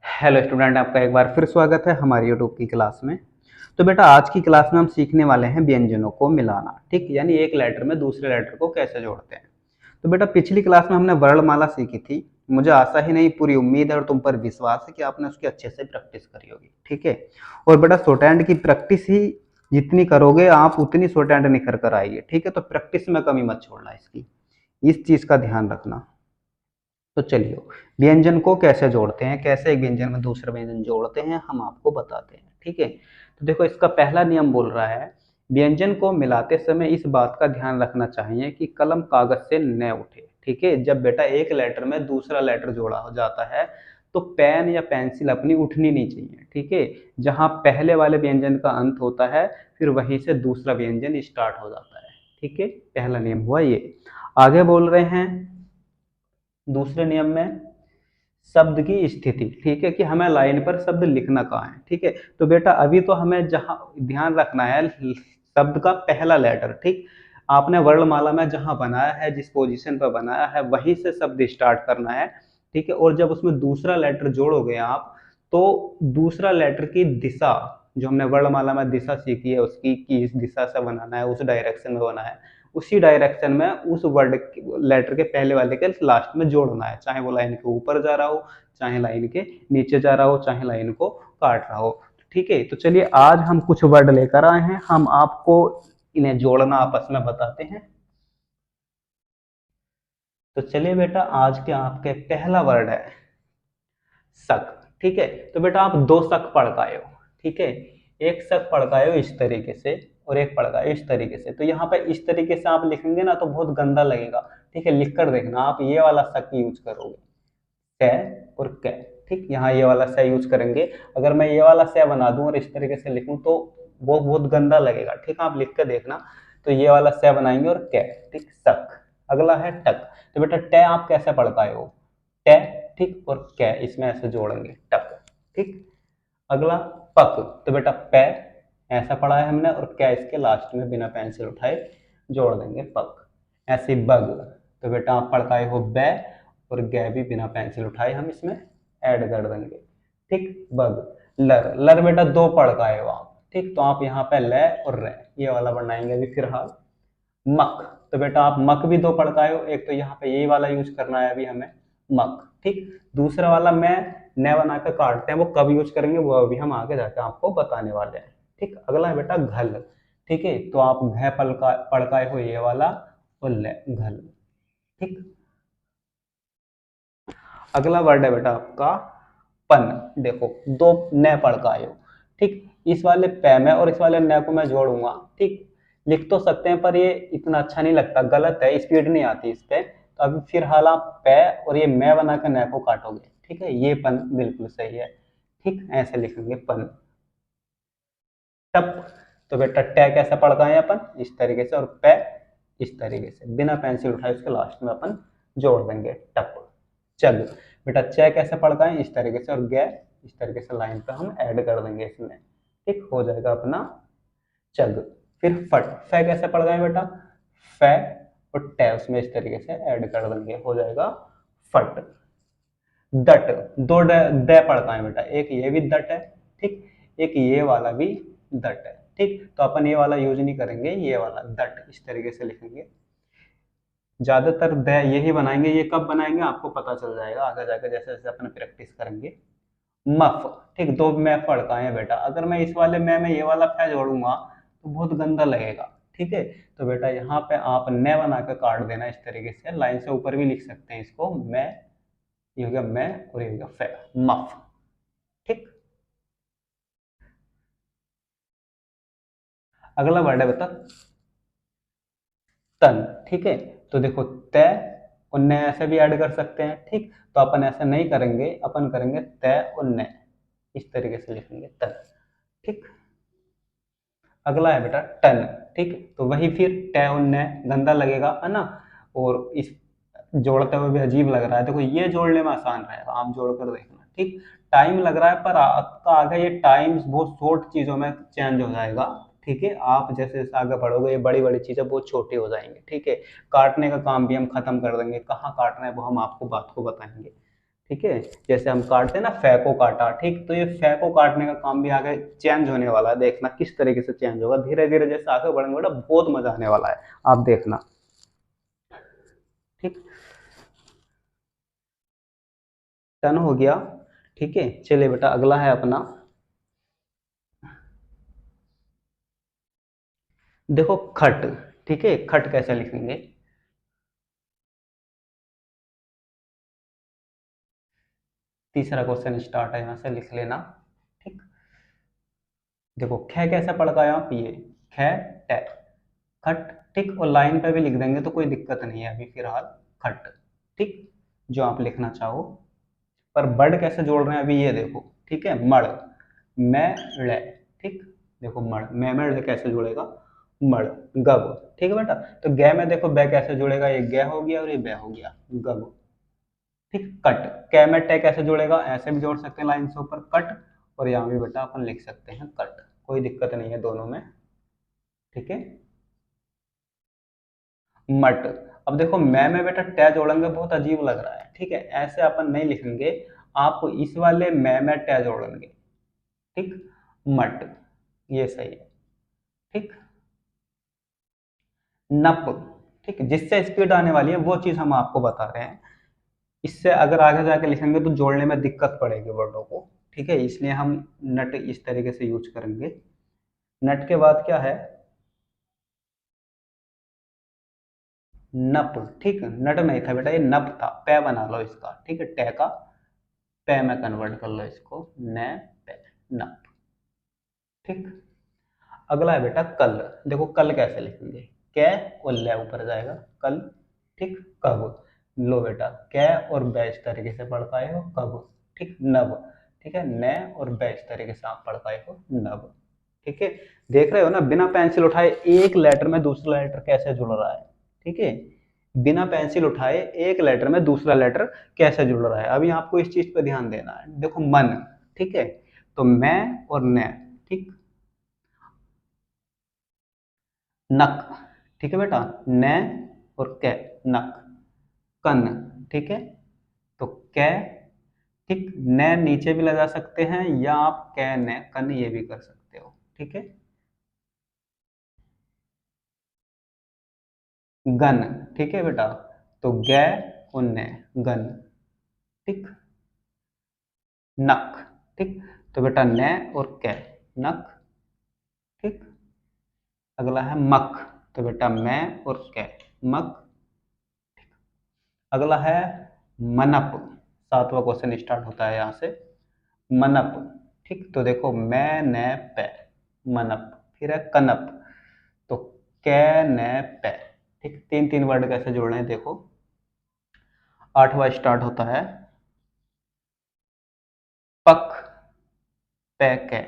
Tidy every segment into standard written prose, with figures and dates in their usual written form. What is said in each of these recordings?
Hello student, आपका एक बार फिर स्वागत है हमारी यूट्यूब की क्लास में। तो बेटा आज की क्लास में हम सीखने वाले हैं व्यंजनों को मिलाना। ठीक, यानी एक लेटर में दूसरे लेटर को कैसे जोड़ते हैं। तो बेटा पिछली क्लास में हमने वर्णमाला सीखी थी। मुझे आशा ही नहीं पूरी उम्मीद है और तुम पर विश्वास है कि आपने उसकी अच्छे से प्रैक्टिस करी होगी। ठीक है, और बेटा शॉर्ट हैंड की प्रैक्टिस ही जितनी करोगे आप उतनी शॉर्ट हैंड निखर कर आएगी। ठीक है, तो प्रैक्टिस में कमी मत छोड़ना इसकी, इस चीज का ध्यान रखना। तो चलिए व्यंजन को कैसे जोड़ते हैं, कैसे एक व्यंजन में दूसरा व्यंजन जोड़ते हैं हम आपको बताते हैं। ठीक है, तो देखो इसका पहला नियम बोल रहा है व्यंजन को मिलाते समय इस बात का ध्यान रखना चाहिए कि कलम कागज से न उठे। ठीक है, जब बेटा एक लेटर में दूसरा लेटर जोड़ा हो जाता है तो पेन या पेंसिल अपनी उठनी नहीं चाहिए। ठीक है, जहां पहले वाले व्यंजन का अंत होता है फिर वहीं से दूसरा व्यंजन स्टार्ट हो जाता है। ठीक है, पहला नियम हुआ ये। आगे बोल रहे हैं दूसरे नियम में शब्द की स्थिति। ठीक है, कि हमें लाइन पर शब्द लिखना कहाँ है। ठीक है, तो बेटा अभी तो हमें जहां ध्यान रखना है शब्द का पहला लेटर। ठीक, आपने वर्णमाला में जहां बनाया है, जिस पोजीशन पर बनाया है वहीं से शब्द स्टार्ट करना है। ठीक है, और जब उसमें दूसरा लेटर जोड़ोगे आप तो दूसरा लेटर की दिशा, जो हमने वर्णमाला में दिशा सीखी है उसकी, कि इस दिशा से बनाना है, उस डायरेक्शन में बनाना है, उसी डायरेक्शन में उस वर्ड लेटर के पहले वाले के लास्ट में जोड़ना है। चाहे वो लाइन के ऊपर जा रहा हो, चाहे लाइन के नीचे जा रहा हो, चाहे लाइन को काट रहा हो। ठीक है, तो चलिए आज हम कुछ वर्ड लेकर आए हैं, हम आपको इन्हें जोड़ना आपस में बताते हैं। तो चलिए बेटा आज के आपके पहला वर्ड है शक। ठीक है, तो बेटा आप दो शक पढ़ पाए हो। ठीक है, एक शक पढ़ पाए हो इस तरीके से और एक पढ़ पाए हो इस तरीके से। तो यहाँ पे इस तरीके से आप लिखेंगे ना तो बहुत गंदा लगेगा। ठीक है, लिख कर देखना, आप ये वाला शक यूज करोगे, क और क। ठीक, यहाँ ये वाला स यूज करेंगे। अगर मैं ये वाला स बना दूं और इस तरीके से लिखूं तो वो बहुत गंदा लगेगा। ठीक, आप लिख कर देखना। तो ये वाला स बनाएंगे और क। ठीक, शक। अगला है टक। तो बेटा ट आप कैसे पढ़ पाए हो, ट। ठीक, और क इसमें ऐसे जोड़ेंगे टक। ठीक, अगला पक। तो बेटा प ऐसा पढ़ा है हमने और क इसके लास्ट में बिना पेंसिल उठाए जोड़ देंगे पक। ऐसे बग। तो बेटा आप पढ़ पाए हो बै और ग भी बिना पेंसिल उठाए हम इसमें ऐड कर देंगे। ठीक, बग। लर। लर बेटा दो पढ़ पाए हो आप। ठीक, तो आप यहाँ पे ल और र ये वाला बनाएंगे अभी फिलहाल। मक। तो बेटा आप मक भी दो पढ़ पाए हो, एक तो यहाँ पे यही वाला यूज करना है अभी हमें, मक। ठीक, दूसरा वाला मैं न बना कर काटते हैं, वो कब यूज करेंगे वो अभी हम आगे जाकर आपको बताने वाले हैं। ठीक, अगला है बेटा घल। ठीक है, तो आप घ पढ़ पाए हो ये वाला और ल घल। ठीक, अगला वर्ड है बेटा आपका पन। देखो दो न पढ़ का आयो। ठीक, इस वाले पै में और इस वाले न को मैं जोड़ूंगा। ठीक, लिख तो सकते हैं पर ये इतना अच्छा नहीं लगता, गलत है, स्पीड नहीं आती इस पे। तो अभी फिलहाल आप पै और ये मैं बनाकर न को काटोगे। ठीक है, ये पन बिल्कुल सही है। ठीक, ऐसे लिखेंगे पन। टप। तो बेटा ट कैसे पढ़ता है अपन इस तरीके से और पै इस तरीके से बिना पेंसिल उठाए उसके लास्ट में अपन जोड़ देंगे टप। चग। बेटा च कैसे पढ़ता है इस तरीके से और ग इस तरीके से लाइन पे हम ऐड कर देंगे इसमें। ठीक, हो जाएगा अपना चग। फिर फट। फ कैसे पढ़ता है बेटा, फ और ट उसमें इस तरीके से ऐड कर देंगे, हो जाएगा फट। दट। दो द पढ़ता है बेटा, एक ये भी दट है। ठीक, एक ये वाला भी दट है। ठीक, तो अपन ये वाला यूज नहीं करेंगे, ये वाला दट इस तरीके से लिखेंगे। ज्यादातर द यही बनाएंगे, ये कब बनाएंगे आपको पता चल जाएगा आगे जाकर जैसे जैसे अपन प्रैक्टिस करेंगे। मफ। ठीक, दो मैं पढ़ता है बेटा, अगर मैं इस वाले में ये वाला फै जोड़ूंगा तो बहुत गंदा लगेगा। ठीक है, तो बेटा यहाँ पे आप न बनाकर काट देना इस तरीके से, लाइन से ऊपर भी लिख सकते हैं इसको, मैं, ये हो गया मैं और ये हो गया फै, मफ। ठीक, अगला वर्ड है बेटा तन। ठीक है, तो देखो तय और न ऐसे भी ऐड कर सकते हैं। ठीक, तो अपन ऐसा नहीं करेंगे, अपन करेंगे तय और न इस तरीके से लिखेंगे तन। ठीक, अगला है बेटा टन। ठीक, तो वही फिर ट और न गंदा लगेगा है ना, और इस जोड़ते हुए भी अजीब लग रहा है। देखो ये जोड़ने में आसान रहेगा, आप जोड़ कर देखना। ठीक, टाइम लग रहा है पर आपका आगे ये टाइम बहुत शॉर्ट चीजों में चेंज हो जाएगा। ठीक है, आप जैसे जैसे आगे बढ़ोगे ये बड़ी बड़ी चीजें बहुत छोटी हो जाएंगी। ठीक है, काटने का काम भी हम खत्म कर देंगे, कहाँ काटना है वो हम आपको बात को बताएंगे। ठीक है, जैसे हम काटते हैं ना, फै को काटा, ठीक, तो ये फै को काटने का काम भी आगे चेंज होने वाला है। देखना किस तरीके से चेंज होगा, धीरे धीरे जैसे आगे बढ़ेंगे बेटा बहुत मजा आने वाला है, आप देखना। ठीक, डन हो गया। ठीक है, चलिए बेटा अगला है अपना, देखो खट। ठीक है, खट कैसे लिखेंगे, तीसरा क्वेश्चन स्टार्ट है, यहां से लिख लेना। ठीक, देखो ख कैसे पढ़ता है आप, ये ख ट खट। ठीक, और लाइन पे भी लिख देंगे तो कोई दिक्कत नहीं है अभी फिलहाल, खट। ठीक, जो आप लिखना चाहो। पर बर्ड कैसे जोड़ रहे हैं अभी ये देखो। ठीक है, मड़, मैं ड़। ठीक, देखो मड़, मैं ड़ कैसे जुड़ेगा, मड़, गब। ठीक है बेटा, तो ग में देखो बै कैसे जुड़ेगा, ये ग हो गया और ये बै हो गया, गब। ठीक, कट, कै में टे कैसे जुड़ेगा, ऐसे भी जोड़ सकते हैं लाइन से ऊपर, कट। और यहाँ भी बेटा अपन लिख सकते हैं कट, कोई दिक्कत नहीं है दोनों में। ठीक है, मट। अब देखो मैं में बेटा टे जोड़ेंगे बहुत अजीब लग रहा है, ठीक है, ऐसे अपन नहीं लिखेंगे, आप इस वाले मैं में टे जोड़ेंगे। ठीक, मट, ये सही है। ठीक, नप। ठीक, जिससे स्पीड आने वाली है वो चीज हम आपको बता रहे हैं, इससे अगर आगे जाके लिखेंगे तो जोड़ने में दिक्कत पड़ेगी वर्डों को। ठीक है, इसलिए हम नट इस तरीके से यूज करेंगे। नट के बाद क्या है, नप। ठीक, नट नहीं था बेटा, ये नप था, पै बना लो इसका। ठीक है, टे का पै में कन्वर्ट कर लो इसको, न पे, नप। ठीक, अगला है बेटा कल। देखो कल कैसे लिखेंगे, कै और ले ऊपर जाएगा, कल। ठीक, कब, लो बेटा कै और बै इस तरीके से पढ़ पाए हो, कब। ठीक, नब। ठीक है, न और बै इस तरीके से आप पढ़ पाए हो, नब। ठीक है, देख रहे हो ना, बिना पेंसिल उठाए एक लेटर में दूसरा लेटर कैसे जुड़ रहा है। ठीक है, बिना पेंसिल उठाए एक लेटर में दूसरा लेटर कैसे जुड़ रहा है, अभी आपको इस चीज पे ध्यान देना है। देखो मन। ठीक है, तो मैं और न। ठीक, नक। ठीक है बेटा, न और कै, नक। कन। ठीक है, तो कै। ठीक, न नीचे भी लगा सकते हैं या आप कै न कन ये भी कर सकते हो। ठीक है, गन। ठीक है बेटा, तो गै और न, गन। ठीक, नक। ठीक, तो बेटा न और कै, नक। ठीक, अगला है मक, तो बेटा मैं और कै, मक। अगला है मनप, सातवां क्वेश्चन स्टार्ट होता है यहाँ से, मनप। ठीक, तो देखो मैं न पे, मनप। फिर है कनप, तो कै न पे। ठीक, तीन तीन वर्ड कैसे जोड़ने हैं देखो। आठवां स्टार्ट होता है पक, पैके,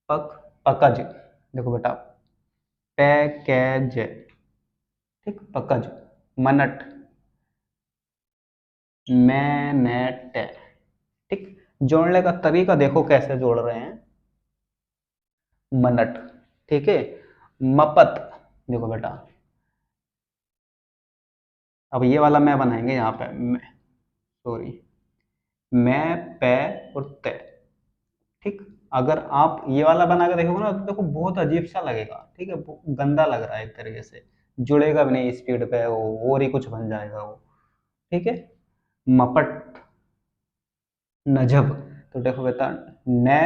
पक, पकज। देखो बेटा पैकेज। ठीक, पकज, मनट, मैनेट। ठीक, जोड़ने का तरीका देखो कैसे जोड़ रहे हैं, मनट। ठीक है, मपत। देखो बेटा, अब ये वाला मैं बनाएंगे यहाँ पे, सॉरी, मैं पे और ते। ठीक, अगर आप ये वाला बना के देखोगे ना तो देखो बहुत अजीब सा लगेगा। ठीक है, गंदा लग रहा है एक तरीके से, जुड़ेगा भी नहीं स्पीड पे, वो और ही कुछ बन जाएगा वो। ठीक है, मपट, नजब। तो देखो बेटा न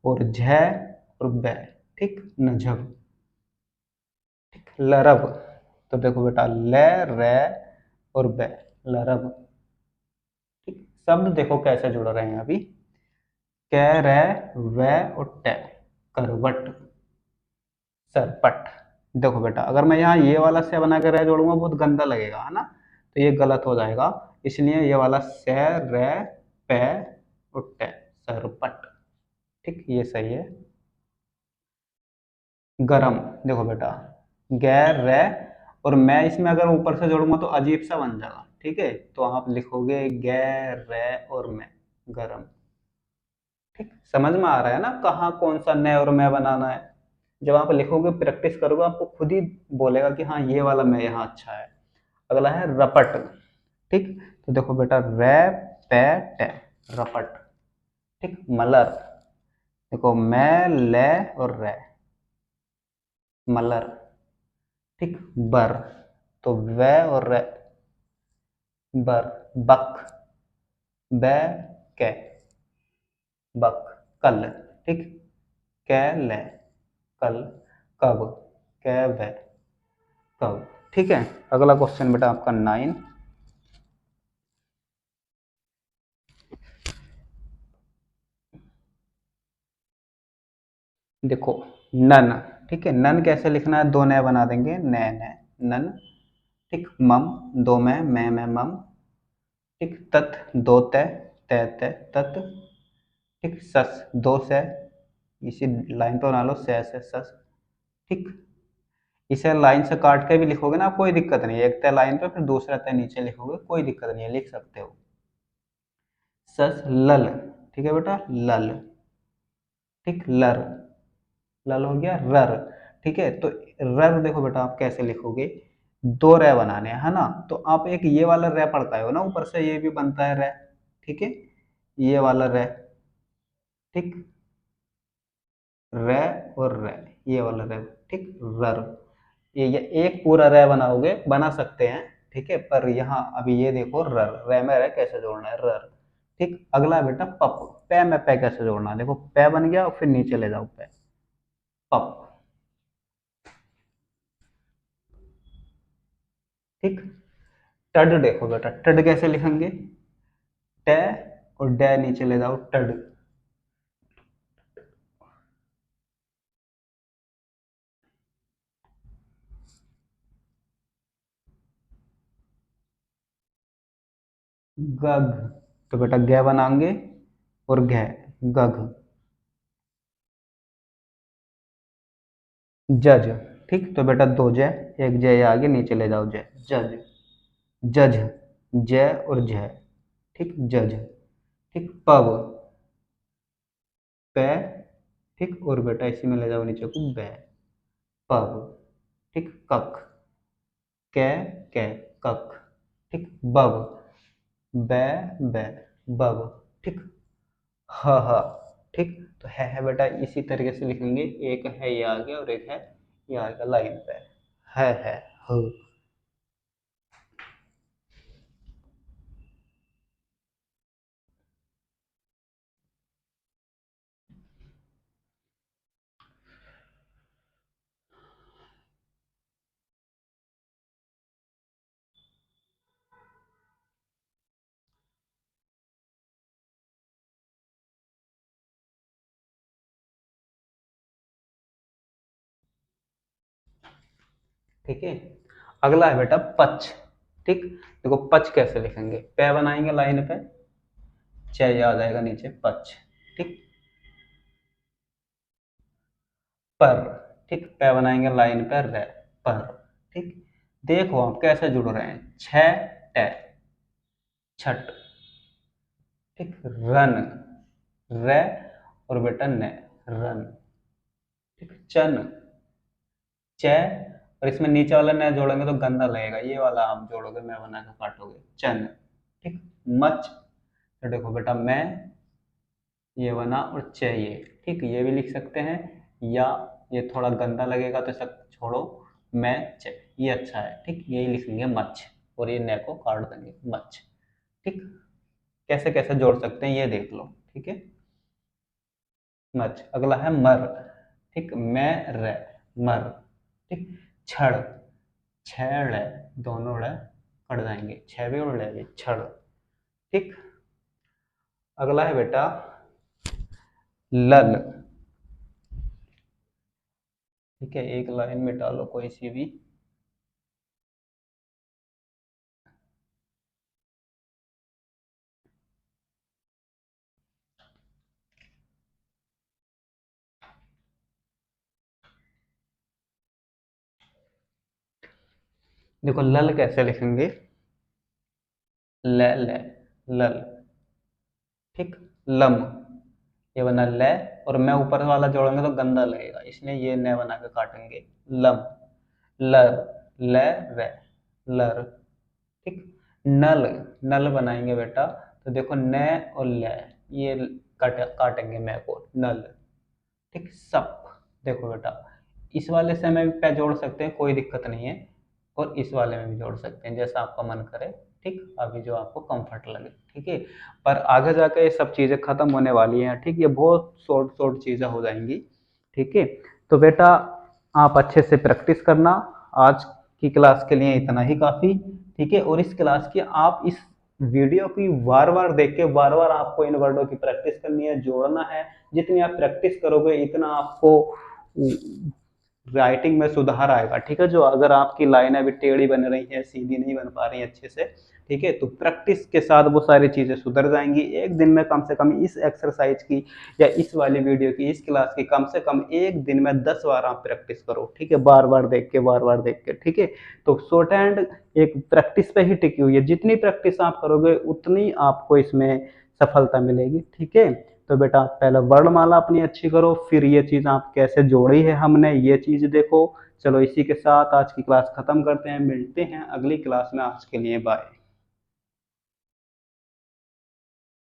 और झ और बै। ठीक, नजब। ठीक, लरब। तो देखो बेटा ल, रे और बै, लरब। ठीक, शब्द देखो कैसे जुड़ रहे हैं अभी, कै, रे, वे और टे, करवट, सरपट। देखो बेटा अगर मैं यहाँ ये वाला से बना कर रे जोड़ूंगा बहुत गंदा लगेगा, है ना, तो ये गलत हो जाएगा, इसलिए ये वाला से, रे, पे और टे, सरपट। ठीक, ये सही है। गरम। देखो बेटा गैर, रे और मैं इसमें अगर ऊपर से जोड़ूंगा तो अजीब सा बन जाएगा। ठीक है, तो आप लिखोगे गैर, रे और मैं, गरम। ठीक, समझ में आ रहा है ना कहाँ कौन सा न और मैं बनाना है। जब आप लिखोगे प्रैक्टिस करोगे आपको खुद ही बोलेगा कि हाँ ये वाला मैं यहाँ अच्छा है। अगला है रपट। ठीक, तो देखो बेटा रै, पैट, रपट, ठीक। मलर, देखो मैं ले और रे, मलर, ठीक। बर, तो वे और रे, बर। बक, बै कै, बक। कल, ठीक। कैले, कल। कब, कैब, कब, ठीक है। अगला क्वेश्चन बेटा आपका 9। देखो नन, ठीक है। नन कैसे लिखना है, दो नए बना देंगे, नए नए, नन, ठीक। मम, दो मैं मम, ठीक। तत, दो तय, तय तय तत, ठीक। सस, दो से, इसी लाइन पर बना लो, से सस, ठीक। इसे लाइन से काट के भी लिखोगे ना, कोई दिक्कत नहीं है, एक तय लाइन पे फिर दूसरा तय नीचे लिखोगे, कोई दिक्कत नहीं है, लिख सकते हो। सस, लल, ठीक है बेटा, लल, ठीक। लर, लल हो गया, रर, ठीक है। तो रर देखो बेटा आप कैसे लिखोगे, दो रे बनाने हैं, है ना। तो आप एक ये वाला रे पढ़ता हो ना, ऊपर से ये भी बनता है रे, ठीक है। ये वाला रे, ठीक। रे और रे, ये वाला रे, ठीक। रर, ये एक पूरा रे बनाओगे, बना सकते हैं, ठीक है। पर यहाँ अभी ये देखो, रर, रे में रे कैसे जोड़ना है, रर, ठीक। अगला है बेटा पप, पे में पे कैसे जोड़ना है, देखो पे बन गया और फिर नीचे ले जाओ पे, पप, ठीक। टड, देखो बेटा टड कैसे लिखेंगे, टे और डे नीचे ले जाओ, टड। गग, तो बेटा गे बनाएंगे और घे, गग। जज, ठीक। तो बेटा दो जय, एक जय आगे नीचे ले जाओ, जय, जज। जज, जय और जय, ठीक। जज, ठीक। पब, पे, ठीक। और बेटा इसी में ले जाओ नीचे को, बे, पब, ठीक। कक, कै कै, कक, ठीक। बब, बै बै, बब, ठीक। ह, ठीक। तो है बेटा इसी तरीके से लिखेंगे, एक है ये आगे और एक है ये आगे लाइन पे, है ह। ठीक है। अगला है बेटा पच, ठीक। देखो पच कैसे लिखेंगे, पे बनाएंगे लाइन पे, च आ जाएगा नीचे, पच, ठीक। पर, ठीक। पे बनाएंगे लाइन पर, रे, पर, ठीक। देखो आप कैसे जुड़ रहे हैं, छ, टे, छठ, ठीक। रन, रे और बेटा ने, रन, ठीक। चन, च, और इसमें नीचे वाला न जोड़ेंगे तो गंदा लगेगा, ये वाला आप जोड़ोगे, मैं बना के काटोगे, चन, ठीक। मच, तो देखो बेटा मैं, ये बना और चाहिए, ठीक। ये भी लिख सकते हैं, या ये थोड़ा गंदा लगेगा तो सब छोड़ो, मैं च, ये अच्छा है, ठीक। यही लिखेंगे मच, और ये न को काट देंगे, मच, ठीक। कैसे कैसे जोड़ सकते हैं ये देख लो, ठीक है। मच। अगला है मर, ठीक। मैं रे, मर, ठीक। छड़, छेड़, दोनों ड़ कट जाएंगे, छह भी और ले भी, छड़, ठीक। अगला है बेटा लल, ठीक है। एक लाइन में डालो कोई सी भी, देखो लल कैसे लिखेंगे, ले ले, लल, ठीक। लम, ये बना ले, और मैं ऊपर वाला जोड़ेंगे तो गंदा लगेगा, इसलिए ये न बना के काटेंगे, लम, लर, ले रे, लर, ठीक। नल, नल बनाएंगे बेटा तो देखो न और ल, ये काटेंगे मैं को, नल। ठीक, सप। देखो बेटा, इस वाले से हमें पे जोड़ सकते हैं, कोई दिक्कत नहीं है, और इस वाले में भी जोड़ सकते हैं, जैसा आपका मन करे। ठीक, अभी जो आपको कंफर्ट लगे। ठीक है, पर आगे जाकर ये सब चीज़ें खत्म होने वाली हैं। ठीक, ये बहुत शॉर्ट शॉर्ट चीज़ें हो जाएंगी। ठीक है, तो बेटा आप अच्छे से प्रैक्टिस करना। आज की क्लास के लिए इतना ही काफ़ी। ठीक है, और इस क्लास की आप इस वीडियो की बार बार देख के बार बार आपको इन वर्डों की प्रैक्टिस करनी है, जोड़ना है। जितनी आप प्रैक्टिस करोगे इतना आपको राइटिंग में सुधार आएगा। ठीक है, जो अगर आपकी लाइन अभी टेढ़ी बन रही है, सीधी नहीं बन पा रही है अच्छे से, ठीक है, तो प्रैक्टिस के साथ वो सारी चीज़ें सुधर जाएंगी। एक दिन में कम से कम इस एक्सरसाइज की या इस वाली वीडियो की, इस क्लास की कम से कम एक दिन में 10 बार आप प्रैक्टिस करो। ठीक है, बार बार देख के, बार बार देख के। ठीक है, तो शॉर्ट हैंड एक प्रैक्टिस पे ही टिकी हुई है। जितनी प्रैक्टिस आप करोगे उतनी आपको इसमें सफलता मिलेगी। ठीक है, तो बेटा पहले वर्णमाला अपनी अच्छी करो, फिर ये चीज़ आप कैसे जोड़ी है हमने, ये चीज़ देखो। चलो इसी के साथ आज की क्लास खत्म करते हैं, मिलते हैं अगली क्लास में। आज के लिए बाय।